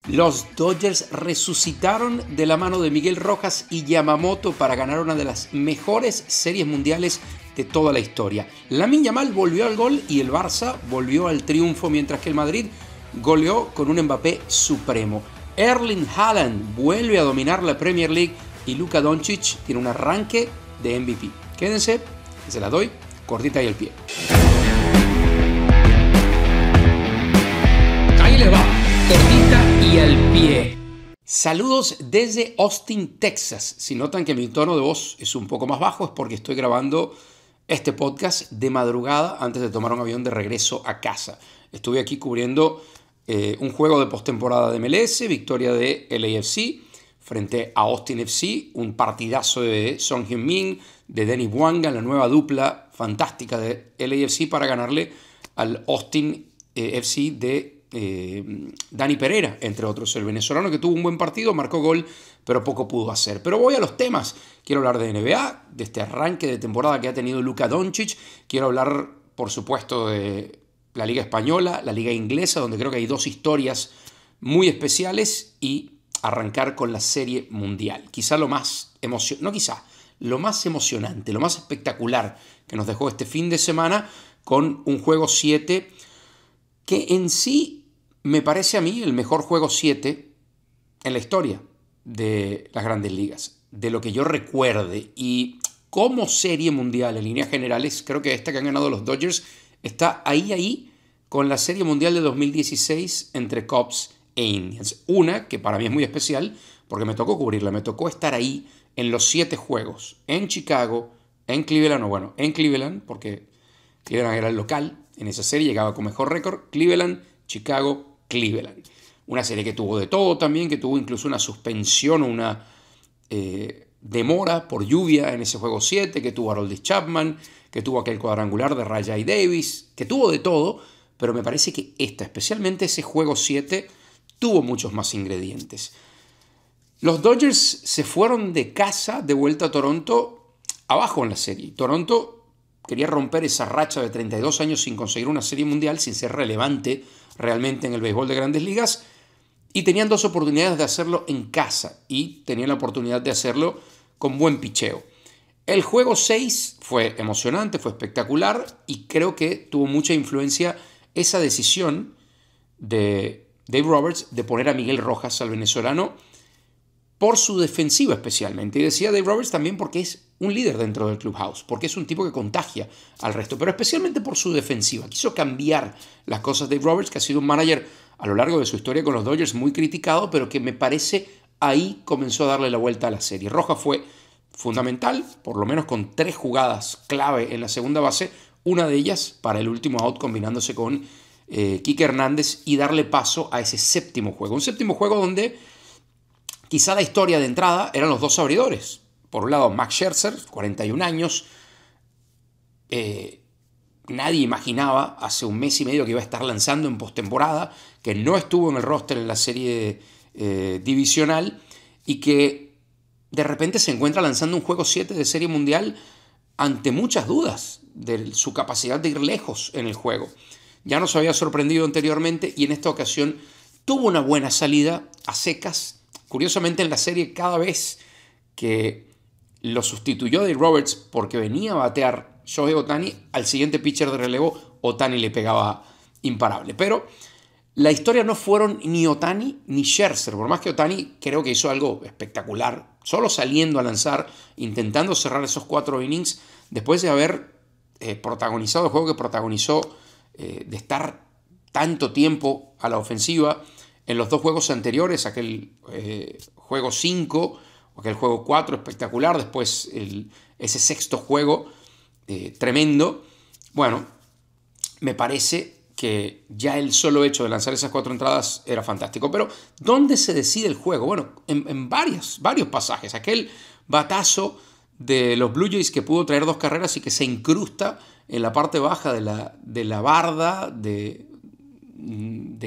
Los Dodgers resucitaron de la mano de Miguel Rojas y Yamamoto para ganar una de las mejores series mundiales de toda la historia. Lamine Yamal volvió al gol y el Barça volvió al triunfo, mientras que el Madrid goleó con un Mbappé supremo. Erling Haaland vuelve a dominar la Premier League y Luka Doncic tiene un arranque de MVP. Quédense, que se la doy cortita y al pie. Ahí le va, cortita y al pie. Saludos desde Austin, Texas. Si notan que mi tono de voz es un poco más bajo, es porque estoy grabando este podcast de madrugada antes de tomar un avión de regreso a casa. Estuve aquí cubriendo un juego de postemporada de MLS, victoria de LAFC frente a Austin FC, un partidazo de Son Heung-min, de Denis Bouanga, la nueva dupla fantástica de LAFC para ganarle al Austin FC de Dani Pereira, entre otros. El venezolano que tuvo un buen partido, marcó gol, pero poco pudo hacer. Pero voy a los temas. Quiero hablar de NBA, de este arranque de temporada que ha tenido Luka Doncic. Quiero hablar, por supuesto, de la Liga Española, la Liga Inglesa, donde creo que hay dos historias muy especiales, y arrancar con la Serie Mundial. Quizá lo más lo más emocionante, lo más espectacular que nos dejó este fin de semana, con un juego 7 que en sí me parece a mí el mejor juego 7 en la historia de las Grandes Ligas, de lo que yo recuerde. Y como Serie Mundial en líneas generales, creo que esta que han ganado los Dodgers está ahí con la Serie Mundial de 2016 entre Cubs e Indians. Una que para mí es muy especial porque me tocó cubrirla, me tocó estar ahí en los 7 juegos, en Chicago, en Cleveland, porque Cleveland era el local en esa serie, llegaba con mejor récord. Cleveland, Chicago, Cleveland. Una serie que tuvo de todo también, que tuvo incluso una suspensión, una demora por lluvia en ese juego 7, que tuvo a Aroldis Chapman, que tuvo aquel cuadrangular de Rajai Davis, que tuvo de todo, pero me parece que especialmente ese juego 7, tuvo muchos más ingredientes. Los Dodgers se fueron de casa de vuelta a Toronto abajo en la serie. Toronto quería romper esa racha de 32 años sin conseguir una serie mundial, sin ser relevante realmente en el béisbol de Grandes Ligas, y tenían dos oportunidades de hacerlo en casa, y tenían la oportunidad de hacerlo con buen picheo. El juego 6 fue emocionante, fue espectacular, y creo que tuvo mucha influencia esa decisión de Dave Roberts de poner a Miguel Rojas, al venezolano, por su defensiva especialmente. Y decía Dave Roberts también porque es un líder dentro del clubhouse, porque es un tipo que contagia al resto, pero especialmente por su defensiva. Quiso cambiar las cosas Dave Roberts, que ha sido un manager a lo largo de su historia con los Dodgers muy criticado, pero que me parece ahí comenzó a darle la vuelta a la serie. Rojas fue fundamental, por lo menos con 3 jugadas clave en la segunda base, una de ellas para el último out combinándose con Kike Hernández, y darle paso a ese séptimo juego. Un séptimo juego donde quizá la historia de entrada eran los dos abridores. Por un lado, Max Scherzer, 41 años. Nadie imaginaba hace un mes y medio que iba a estar lanzando en postemporada, que no estuvo en el roster en la serie divisional, y que de repente se encuentra lanzando un juego 7 de serie mundial ante muchas dudas de su capacidad de ir lejos en el juego. Ya nos había sorprendido anteriormente, y en esta ocasión tuvo una buena salida a secas. Curiosamente, en la serie, cada vez que lo sustituyó Dave Roberts porque venía a batear Shohei Ohtani, al siguiente pitcher de relevo Ohtani le pegaba imparable. Pero la historia no fueron ni Ohtani ni Scherzer, por más que Ohtani creo que hizo algo espectacular, solo saliendo a lanzar, intentando cerrar esos 4 innings, después de haber protagonizado el juego que protagonizó, de estar tanto tiempo a la ofensiva en los 2 juegos anteriores, aquel juego 5, aquel juego 4 espectacular, después ese sexto juego tremendo. Bueno, me parece que ya el solo hecho de lanzar esas 4 entradas era fantástico. Pero ¿dónde se decide el juego? Bueno, en varios pasajes. Aquel batazo de los Blue Jays que pudo traer 2 carreras y que se incrusta en la parte baja de la barda de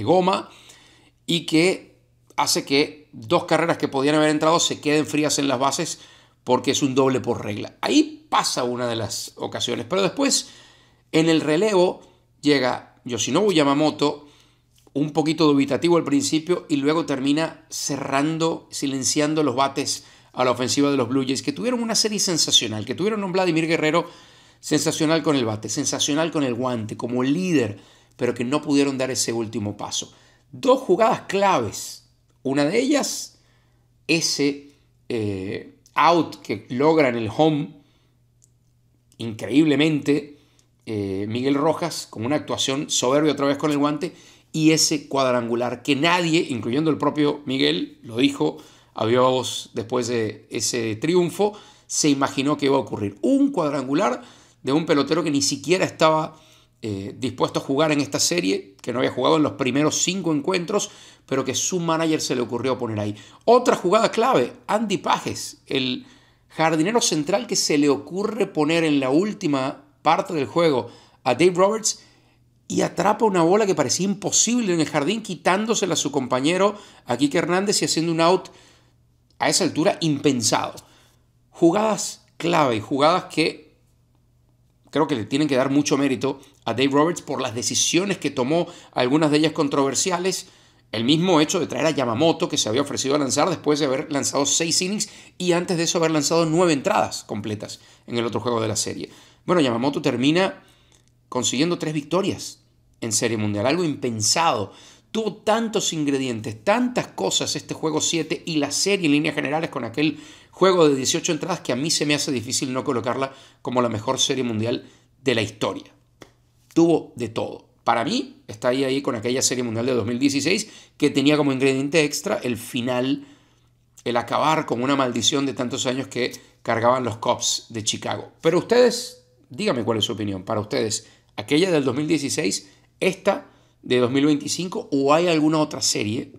goma, y que hace que 2 carreras que podían haber entrado se queden frías en las bases porque es un doble por regla. Ahí pasa una de las ocasiones, pero después en el relevo llega Yoshinobu Yamamoto, un poquito dubitativo al principio y luego termina cerrando, silenciando los bates a la ofensiva de los Blue Jays, que tuvieron una serie sensacional, que tuvieron un Vladimir Guerrero sensacional con el bate, sensacional con el guante, como líder, pero que no pudieron dar ese último paso. Dos jugadas claves, una de ellas, ese out que logra en el home, increíblemente, Miguel Rojas, con una actuación soberbia otra vez con el guante, y ese cuadrangular que nadie, incluyendo el propio Miguel, lo dijo a viva voz después de ese triunfo, se imaginó que iba a ocurrir. Un cuadrangular de un pelotero que ni siquiera estaba dispuesto a jugar en esta serie, que no había jugado en los primeros 5 encuentros, pero que su manager se le ocurrió poner ahí. Otra jugada clave, Andy Pages, el jardinero central que se le ocurre poner en la última parte del juego a Dave Roberts y atrapa una bola que parecía imposible en el jardín, quitándosela a su compañero, a Kike Hernández, y haciendo un out a esa altura impensado. Jugadas clave y jugadas que creo que le tienen que dar mucho mérito a Dave Roberts por las decisiones que tomó, algunas de ellas controversiales. El mismo hecho de traer a Yamamoto, que se había ofrecido a lanzar después de haber lanzado 6 innings y antes de eso haber lanzado 9 entradas completas en el otro juego de la serie. Bueno, Yamamoto termina consiguiendo 3 victorias en Serie Mundial, algo impensado. Tuvo tantos ingredientes, tantas cosas este juego 7 y la serie en líneas generales con aquel juego de 18 entradas que a mí se me hace difícil no colocarla como la mejor Serie Mundial de la historia. Tuvo de todo. Para mí está ahí con aquella Serie Mundial de 2016 que tenía como ingrediente extra el final, el acabar con una maldición de tantos años que cargaban los Cubs de Chicago. Pero ustedes, díganme cuál es su opinión. Para ustedes, aquella del 2016, esta de 2025 o hay alguna otra serie.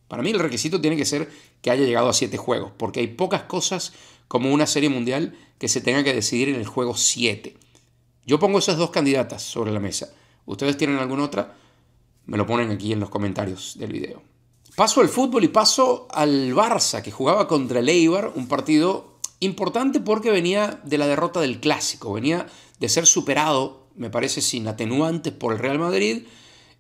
Para mí el requisito tiene que ser que haya llegado a 7 juegos, porque hay pocas cosas como una serie mundial que se tenga que decidir en el juego 7. Yo pongo esas dos candidatas sobre la mesa. ¿Ustedes tienen alguna otra? Me lo ponen aquí en los comentarios del video. Paso al fútbol y paso al Barça, que jugaba contra el Eibar, un partido importante porque venía de la derrota del Clásico, venía de ser superado, me parece, sin atenuantes por el Real Madrid,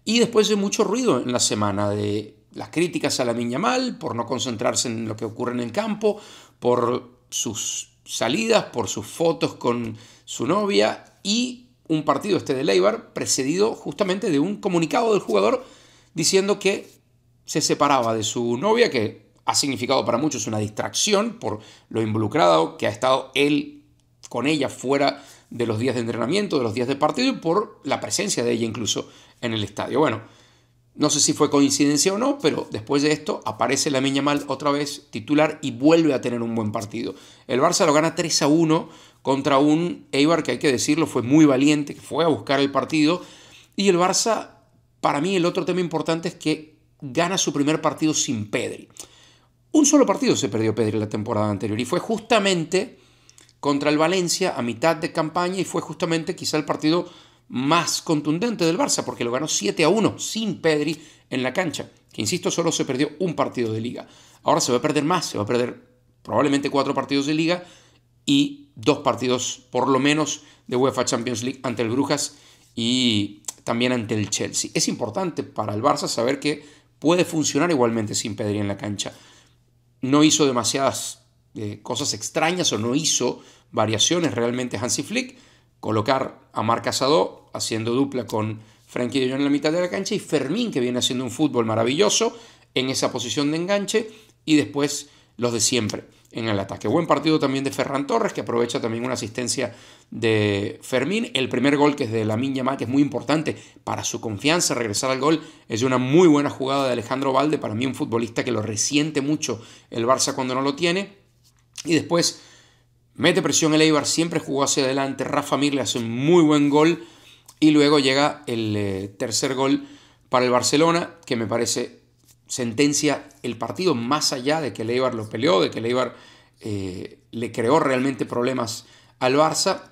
y después de mucho ruido en la semana de las críticas a Lamine Yamal por no concentrarse en lo que ocurre en el campo, por sus salidas, por sus fotos con su novia y un partido del Eibar precedido justamente de un comunicado del jugador diciendo que se separaba de su novia, que ha significado para muchos una distracción por lo involucrado que ha estado él con ella fuera de los días de entrenamiento, de los días de partido y por la presencia de ella incluso en el estadio. Bueno, no sé si fue coincidencia o no, pero después de esto aparece Lamine Yamal otra vez titular y vuelve a tener un buen partido. El Barça lo gana 3-1 contra un Eibar que, hay que decirlo, fue muy valiente, que fue a buscar el partido. Y el Barça, para mí el otro tema importante es que gana su primer partido sin Pedri. Un solo partido se perdió Pedri la temporada anterior y fue justamente contra el Valencia a mitad de campaña y fue justamente quizá el partido más contundente del Barça porque lo ganó 7-1 sin Pedri en la cancha, que insisto solo se perdió un partido de liga. Ahora se va a perder más, se va a perder probablemente 4 partidos de liga y 2 partidos por lo menos de UEFA Champions League ante el Brujas y también ante el Chelsea. Es importante para el Barça saber que puede funcionar igualmente sin Pedri en la cancha. No hizo demasiadas cosas extrañas o no hizo variaciones realmente Hansi Flick. Colocar a Marc Asado haciendo dupla con Frenkie de Jong en la mitad de la cancha y Fermín, que viene haciendo un fútbol maravilloso en esa posición de enganche, y después los de siempre en el ataque. Buen partido también de Ferran Torres, que aprovecha también una asistencia de Fermín. El primer gol, que es de Lamine Yamal, que es muy importante para su confianza, regresar al gol, es de una muy buena jugada de Alejandro Balde, para mí un futbolista que lo resiente mucho el Barça cuando no lo tiene. Y después mete presión el Eibar, siempre jugó hacia adelante. Rafa Mir le hace un muy buen gol y luego llega el tercer gol para el Barcelona, que me parece sentencia el partido más allá de que el Eibar lo peleó, de que el Eibar le creó realmente problemas al Barça.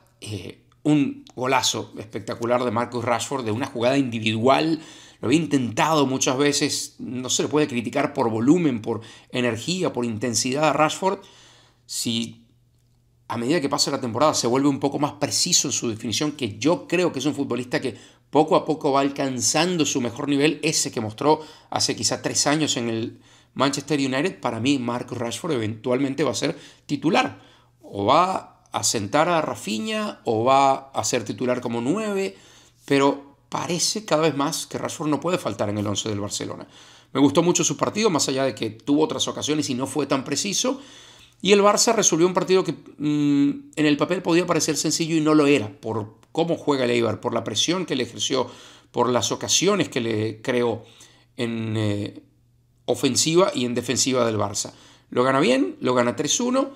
Un golazo espectacular de Marcus Rashford, de una jugada individual. Lo había intentado muchas veces, no se le puede criticar por volumen, por energía, por intensidad a Rashford. Si a medida que pasa la temporada se vuelve un poco más preciso en su definición, que yo creo que es un futbolista que poco a poco va alcanzando su mejor nivel, ese que mostró hace quizá 3 años en el Manchester United. Para mí, Marcus Rashford eventualmente va a ser titular. O va a sentar a Rafinha o va a ser titular como 9, pero parece cada vez más que Rashford no puede faltar en el 11 del Barcelona. Me gustó mucho su partido, más allá de que tuvo otras ocasiones y no fue tan preciso. Y el Barça resolvió un partido que en el papel podía parecer sencillo y no lo era, por cómo juega el Eibar, por la presión que le ejerció, por las ocasiones que le creó en ofensiva y en defensiva del Barça. Lo gana bien, lo gana 3-1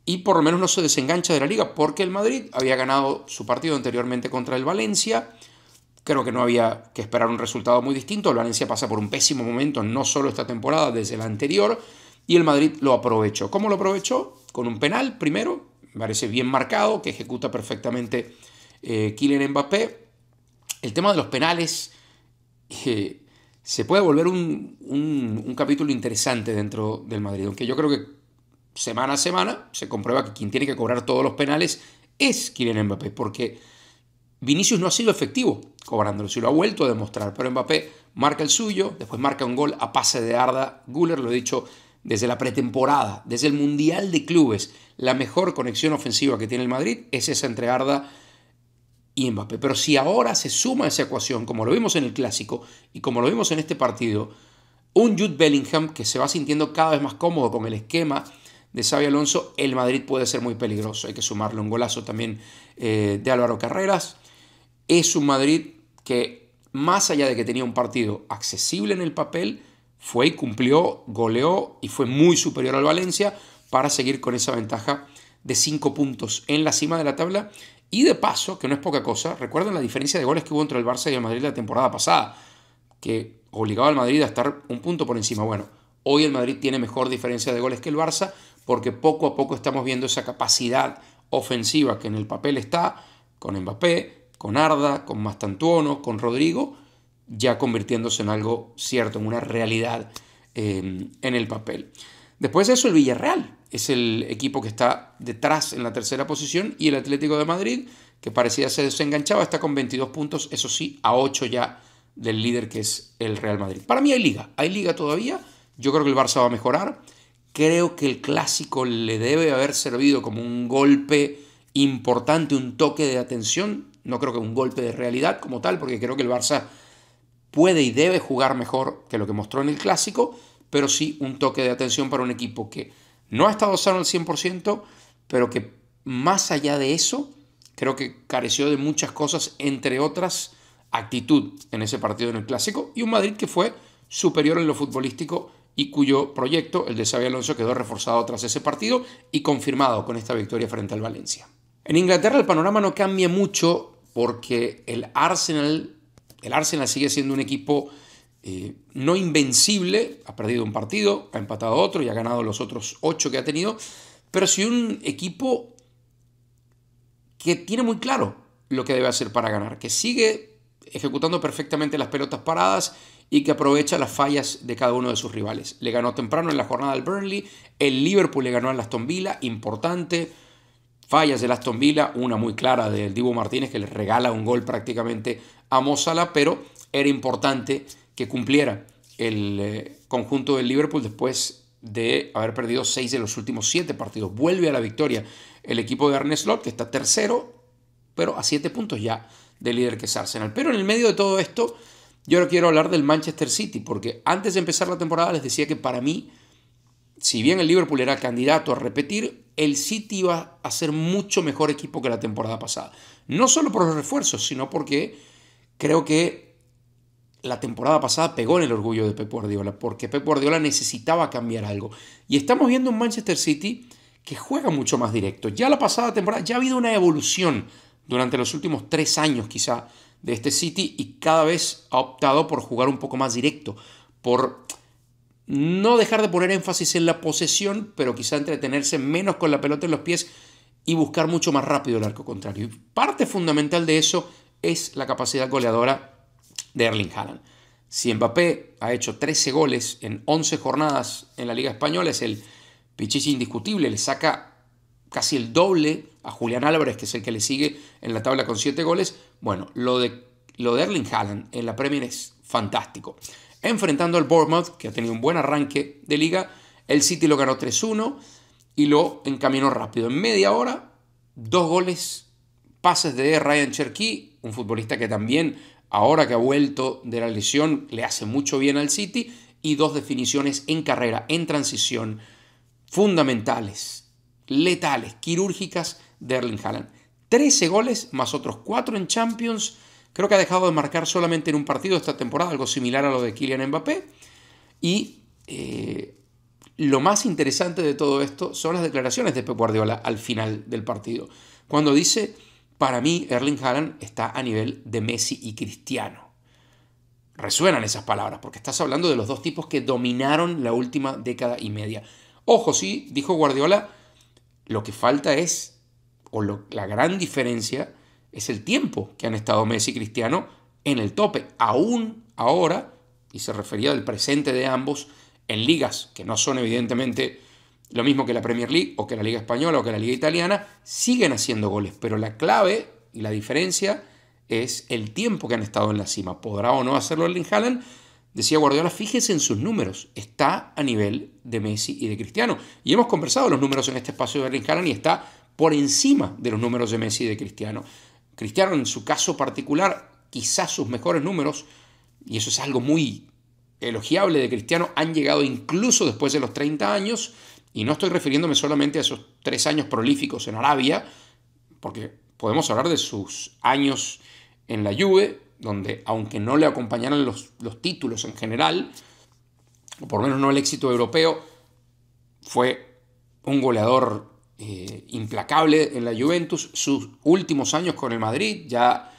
y por lo menos no se desengancha de la liga, porque el Madrid había ganado su partido anteriormente contra el Valencia. Creo que no había que esperar un resultado muy distinto. El Valencia pasa por un pésimo momento, no solo esta temporada, desde la anterior, y el Madrid lo aprovechó. ¿Cómo lo aprovechó? Con un penal, primero, me parece bien marcado, que ejecuta perfectamente Kylian Mbappé. El tema de los penales se puede volver un capítulo interesante dentro del Madrid, aunque yo creo que semana a semana se comprueba que quien tiene que cobrar todos los penales es Kylian Mbappé, porque Vinicius no ha sido efectivo cobrándolos y lo ha vuelto a demostrar, pero Mbappé marca el suyo, después marca un gol a pase de Arda Güler, lo he dicho desde la pretemporada, desde el Mundial de Clubes. La mejor conexión ofensiva que tiene el Madrid es esa entre Arda y Mbappé. Pero si ahora se suma a esa ecuación, como lo vimos en el Clásico y como lo vimos en este partido, un Jude Bellingham que se va sintiendo cada vez más cómodo con el esquema de Xabi Alonso, el Madrid puede ser muy peligroso. Hay que sumarle un golazo también de Álvaro Carreras. Es un Madrid que, más allá de que tenía un partido accesible en el papel, fue y cumplió, goleó y fue muy superior al Valencia para seguir con esa ventaja de 5 puntos en la cima de la tabla. Y de paso, que no es poca cosa, recuerden la diferencia de goles que hubo entre el Barça y el Madrid la temporada pasada, que obligaba al Madrid a estar un punto por encima. Bueno, hoy el Madrid tiene mejor diferencia de goles que el Barça, porque poco a poco estamos viendo esa capacidad ofensiva que en el papel está, con Mbappé, con Arda, con Mastantuono, con Rodrigo, ya convirtiéndose en algo cierto, en una realidad en el papel. Después de eso, el Villarreal es el equipo que está detrás en la tercera posición, y el Atlético de Madrid, que parecía se desenganchaba, está con 22 puntos, eso sí, a 8 ya del líder, que es el Real Madrid. Para mí hay liga todavía. Yo creo que el Barça va a mejorar. Creo que el Clásico le debe haber servido como un golpe importante, un toque de atención. No creo que un golpe de realidad como tal, porque creo que el Barça puede y debe jugar mejor que lo que mostró en el Clásico, pero sí un toque de atención para un equipo que no ha estado sano al 100%, pero que más allá de eso, creo que careció de muchas cosas, entre otras, actitud en ese partido en el Clásico, y un Madrid que fue superior en lo futbolístico y cuyo proyecto, el de Xabi Alonso, quedó reforzado tras ese partido y confirmado con esta victoria frente al Valencia. En Inglaterra el panorama no cambia mucho, porque el Arsenal sigue siendo un equipo no invencible. Ha perdido un partido, ha empatado otro y ha ganado los otros 8 que ha tenido, pero sí un equipo que tiene muy claro lo que debe hacer para ganar, que sigue ejecutando perfectamente las pelotas paradas y que aprovecha las fallas de cada uno de sus rivales. Le ganó temprano en la jornada al Burnley, el Liverpool le ganó al Aston Villa, importante. Fallas del Aston Villa, una muy clara del Dibu Martínez, que le regala un gol prácticamente a Mo Salah, pero era importante que cumpliera el conjunto del Liverpool después de haber perdido 6 de los últimos 7 partidos. Vuelve a la victoria el equipo de Arne Slot, que está tercero, pero a 7 puntos ya del líder, que es Arsenal. Pero en el medio de todo esto, yo ahora quiero hablar del Manchester City, porque antes de empezar la temporada les decía que para mí, si bien el Liverpool era candidato a repetir, el City iba a ser mucho mejor equipo que la temporada pasada. No solo por los refuerzos, sino porque creo que la temporada pasada pegó en el orgullo de Pep Guardiola, porque Pep Guardiola necesitaba cambiar algo. Y estamos viendo un Manchester City que juega mucho más directo. Ya la pasada temporada, ya ha habido una evolución durante los últimos 3 años quizá de este City, y cada vez ha optado por jugar un poco más directo, por no dejar de poner énfasis en la posesión, pero quizá entretenerse menos con la pelota en los pies y buscar mucho más rápido el arco contrario. Y parte fundamental de eso es la capacidad goleadora de Erling Haaland. Si Mbappé ha hecho 13 goles en 11 jornadas en la Liga Española, es el pichichi indiscutible, le saca casi el doble a Julián Álvarez, que es el que le sigue en la tabla con 7 goles. Bueno, lo de lo de Erling Haaland en la Premier es fantástico. Enfrentando al Bournemouth, que ha tenido un buen arranque de liga, el City lo ganó 3-1 y lo encaminó rápido. En media hora, 2 goles, pases de Ryan Cherki, un futbolista que también, ahora que ha vuelto de la lesión, le hace mucho bien al City, y 2 definiciones en carrera, en transición, fundamentales, letales, quirúrgicas de Erling Haaland. 13 goles más otros 4 en Champions. Creo que ha dejado de marcar solamente en un partido esta temporada, algo similar a lo de Kylian Mbappé. Y lo más interesante de todo esto son las declaraciones de Pep Guardiola al final del partido, cuando dice: para mí Erling Haaland está a nivel de Messi y Cristiano. Resuenan esas palabras porque estás hablando de los dos tipos que dominaron la última década y media. Ojo, sí, dijo Guardiola, lo que falta es, la gran diferencia es el tiempo que han estado Messi y Cristiano en el tope. Aún ahora, y se refería al presente de ambos, en ligas que no son evidentemente lo mismo que la Premier League o que la Liga Española o que la Liga Italiana, siguen haciendo goles. Pero la clave y la diferencia es el tiempo que han estado en la cima. ¿Podrá o no hacerlo Erling Haaland? Decía Guardiola, fíjese en sus números. Está a nivel de Messi y de Cristiano. Y hemos conversado los números en este espacio de Erling Haaland y está por encima de los números de Messi y de Cristiano. Cristiano, en su caso particular, quizás sus mejores números, y eso es algo muy elogiable de Cristiano, han llegado incluso después de los 30 años, y no estoy refiriéndome solamente a esos 3 años prolíficos en Arabia, porque podemos hablar de sus años en la Juve, donde aunque no le acompañaran los títulos en general, o por lo menos no el éxito europeo, fue un goleador implacable en la Juventus. Sus últimos años con el Madrid, ya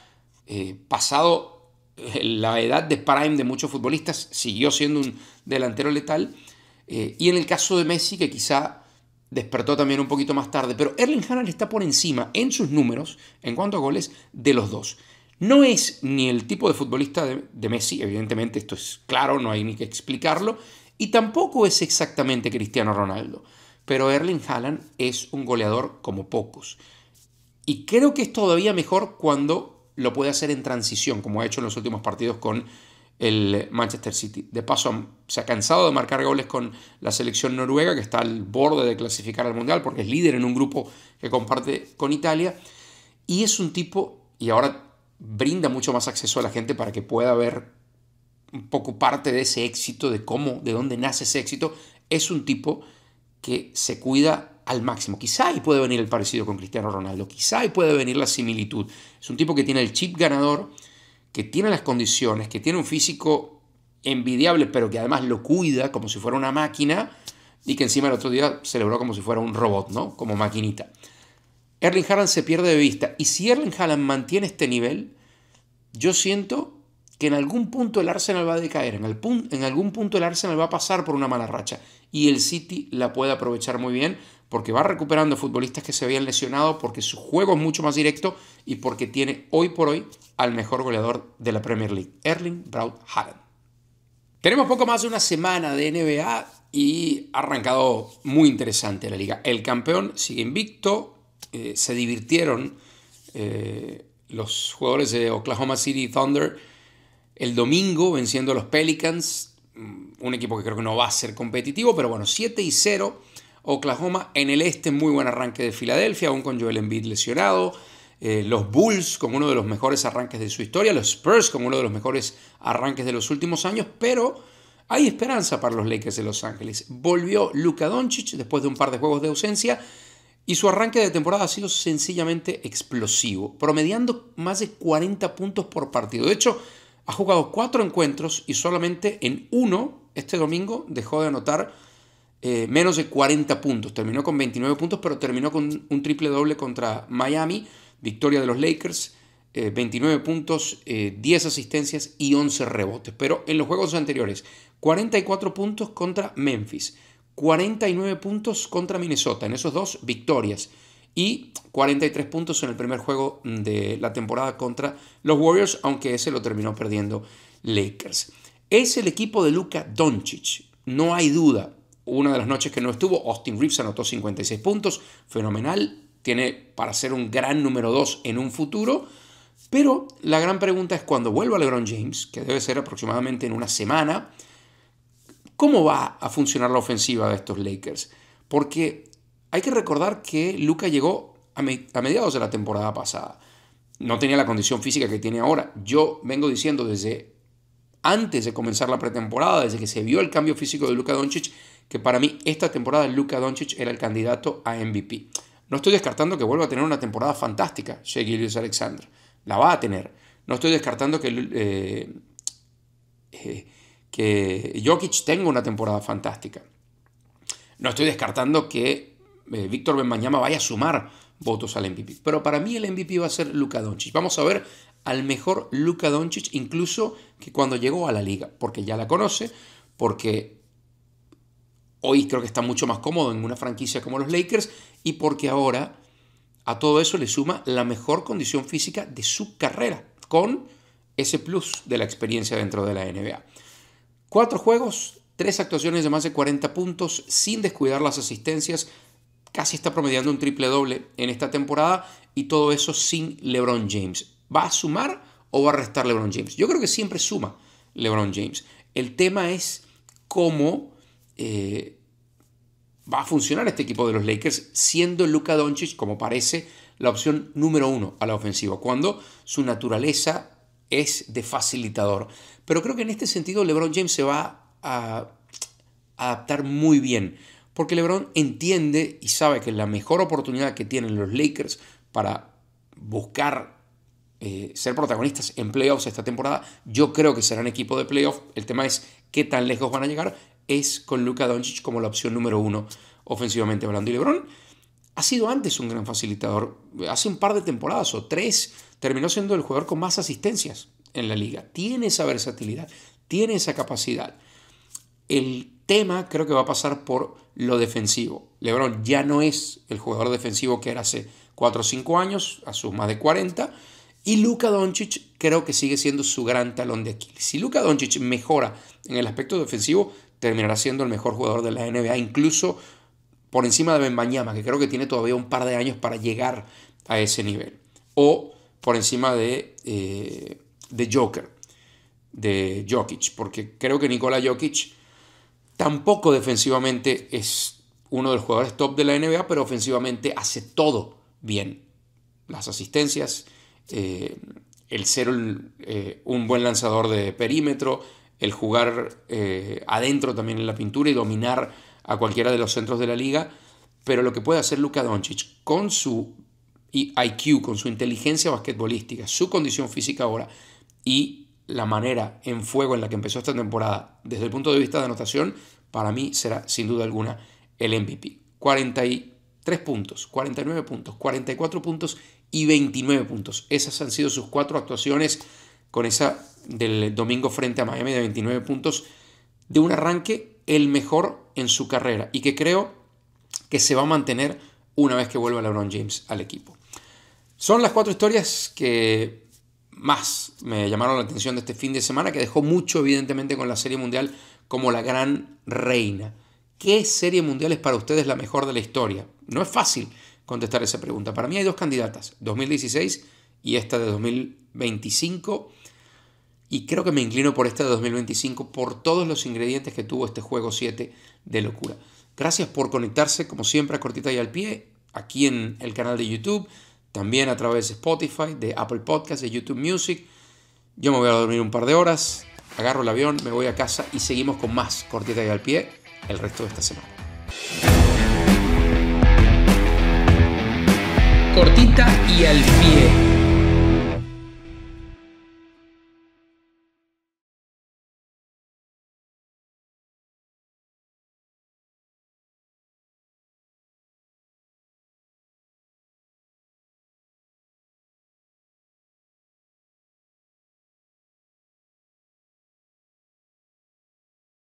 pasado la edad de prime de muchos futbolistas, siguió siendo un delantero letal. Y en el caso de Messi, que quizá despertó también un poquito más tarde, pero Erling Haaland está por encima en sus números, en cuanto a goles, de los dos. No es ni el tipo de futbolista de Messi, evidentemente esto es claro, no hay ni que explicarlo, y tampoco es exactamente Cristiano Ronaldo, pero Erling Haaland es un goleador como pocos. Y creo que es todavía mejor cuando lo puede hacer en transición, como ha hecho en los últimos partidos con el Manchester City. De paso, se ha cansado de marcar goles con la selección noruega, que está al borde de clasificar al Mundial, porque es líder en un grupo que comparte con Italia. Y es un tipo, y ahora brinda mucho más acceso a la gente para que pueda ver un poco parte de ese éxito, de dónde nace ese éxito. Es un tipo que se cuida al máximo. Quizá ahí puede venir el parecido con Cristiano Ronaldo, quizá ahí puede venir la similitud. Es un tipo que tiene el chip ganador, que tiene las condiciones, que tiene un físico envidiable, pero que además lo cuida como si fuera una máquina, y que encima el otro día celebró como si fuera un robot, ¿no? Como maquinita. Erling Haaland se pierde de vista, y si Erling Haaland mantiene este nivel, yo siento que en algún punto el Arsenal va a decaer, en algún punto el Arsenal va a pasar por una mala racha, y el City la puede aprovechar muy bien, porque va recuperando futbolistas que se habían lesionado, porque su juego es mucho más directo y porque tiene hoy por hoy al mejor goleador de la Premier League, Erling Braut Haaland. Tenemos poco más de una semana de NBA y ha arrancado muy interesante la liga. El campeón sigue invicto, se divirtieron los jugadores de Oklahoma City Thunder el domingo venciendo a los Pelicans, un equipo que creo que no va a ser competitivo, pero bueno, 7-0 Oklahoma. En el este, muy buen arranque de Filadelfia, aún con Joel Embiid lesionado. Los Bulls con uno de los mejores arranques de su historia. Los Spurs con uno de los mejores arranques de los últimos años. Pero hay esperanza para los Lakers de Los Ángeles. Volvió Luka Doncic después de un par de juegos de ausencia. Y su arranque de temporada ha sido sencillamente explosivo, promediando más de 40 puntos por partido. De hecho, ha jugado 4 encuentros y solamente en uno, este domingo, dejó de anotar menos de 40 puntos. Terminó con 29 puntos, pero terminó con un triple doble contra Miami, victoria de los Lakers, 29 puntos, 10 asistencias y 11 rebotes. Pero en los juegos anteriores, 44 puntos contra Memphis, 49 puntos contra Minnesota, en esos dos victorias, y 43 puntos en el primer juego de la temporada contra los Warriors, aunque ese lo terminó perdiendo Lakers. Es el equipo de Luka Doncic, no hay duda. Una de las noches que no estuvo, Austin Reeves anotó 56 puntos, fenomenal, tiene para ser un gran número 2 en un futuro, Pero la gran pregunta es cuando vuelva LeBron James, que debe ser aproximadamente en una semana, ¿cómo va a funcionar la ofensiva de estos Lakers? Porque hay que recordar que Luka llegó a mediados de la temporada pasada. No tenía la condición física que tiene ahora. Yo vengo diciendo desde antes de comenzar la pretemporada, desde que se vio el cambio físico de Luka Doncic, que para mí esta temporada Luka Doncic era el candidato a MVP. No estoy descartando que vuelva a tener una temporada fantástica Shai Gilgeous-Alexander. La va a tener. No estoy descartando que Jokic tenga una temporada fantástica. No estoy descartando que Víctor Wembanyama vaya a sumar votos al MVP. Pero para mí el MVP va a ser Luka Doncic. Vamos a ver al mejor Luka Doncic incluso que cuando llegó a la liga. Porque ya la conoce, porque hoy creo que está mucho más cómodo en una franquicia como los Lakers y porque ahora a todo eso le suma la mejor condición física de su carrera, con ese plus de la experiencia dentro de la NBA. 4 juegos, 3 actuaciones de más de 40 puntos, sin descuidar las asistencias. Casi está promediando un triple-doble en esta temporada y todo eso sin LeBron James. ¿Va a sumar o va a restar LeBron James? Yo creo que siempre suma LeBron James. El tema es cómo va a funcionar este equipo de los Lakers siendo Luka Doncic, como parece, la opción número 1 a la ofensiva, cuando su naturaleza es de facilitador. Pero creo que en este sentido LeBron James se va a adaptar muy bien, porque LeBron entiende y sabe que la mejor oportunidad que tienen los Lakers para buscar ser protagonistas en playoffs esta temporada, yo creo que serán equipo de playoffs. El tema es qué tan lejos van a llegar, es con Luka Doncic como la opción número 1 ofensivamente hablando. Y LeBron ha sido antes un gran facilitador. Hace un par de temporadas o 3 terminó siendo el jugador con más asistencias en la liga. Tiene esa versatilidad, tiene esa capacidad. El tema creo que va a pasar por lo defensivo. LeBron ya no es el jugador defensivo que era hace 4 o 5 años, a sus más de 40, y Luka Doncic creo que sigue siendo su gran talón de Aquiles. Si Luka Doncic mejora en el aspecto defensivo, terminará siendo el mejor jugador de la NBA, incluso por encima de Wembanyama, que creo que tiene todavía un par de años para llegar a ese nivel. O por encima de Jokic, porque creo que Nikola Jokic tampoco defensivamente es uno de los jugadores top de la NBA, pero ofensivamente hace todo bien. Las asistencias, el ser un buen lanzador de perímetro, el jugar adentro también en la pintura y dominar a cualquiera de los centros de la liga. Pero lo que puede hacer Luka Doncic con su IQ, con su inteligencia basquetbolística, su condición física ahora y la manera en fuego en la que empezó esta temporada desde el punto de vista de anotación, para mí será sin duda alguna el MVP. 43 puntos, 49 puntos, 44 puntos y 29 puntos. Esas han sido sus 4 actuaciones, con esa del domingo frente a Miami de 29 puntos, de un arranque el mejor en su carrera y que creo que se va a mantener una vez que vuelva LeBron James al equipo. Son las 4 historias que más me llamaron la atención de este fin de semana, que dejó mucho evidentemente con la Serie Mundial como la gran reina. ¿Qué Serie Mundial es para ustedes la mejor de la historia? No es fácil contestar esa pregunta. Para mí hay 2 candidatas, 2016 y esta de 2025. Y creo que me inclino por esta de 2025 por todos los ingredientes que tuvo este Juego 7 de locura. Gracias por conectarse, como siempre, a Cortita y al Pie, aquí en el canal de YouTube, también a través de Spotify, de Apple Podcasts, de YouTube Music. Yo me voy a dormir un par de horas, agarro el avión, me voy a casa y seguimos con más Cortita y al Pie el resto de esta semana. Cortita y al Pie.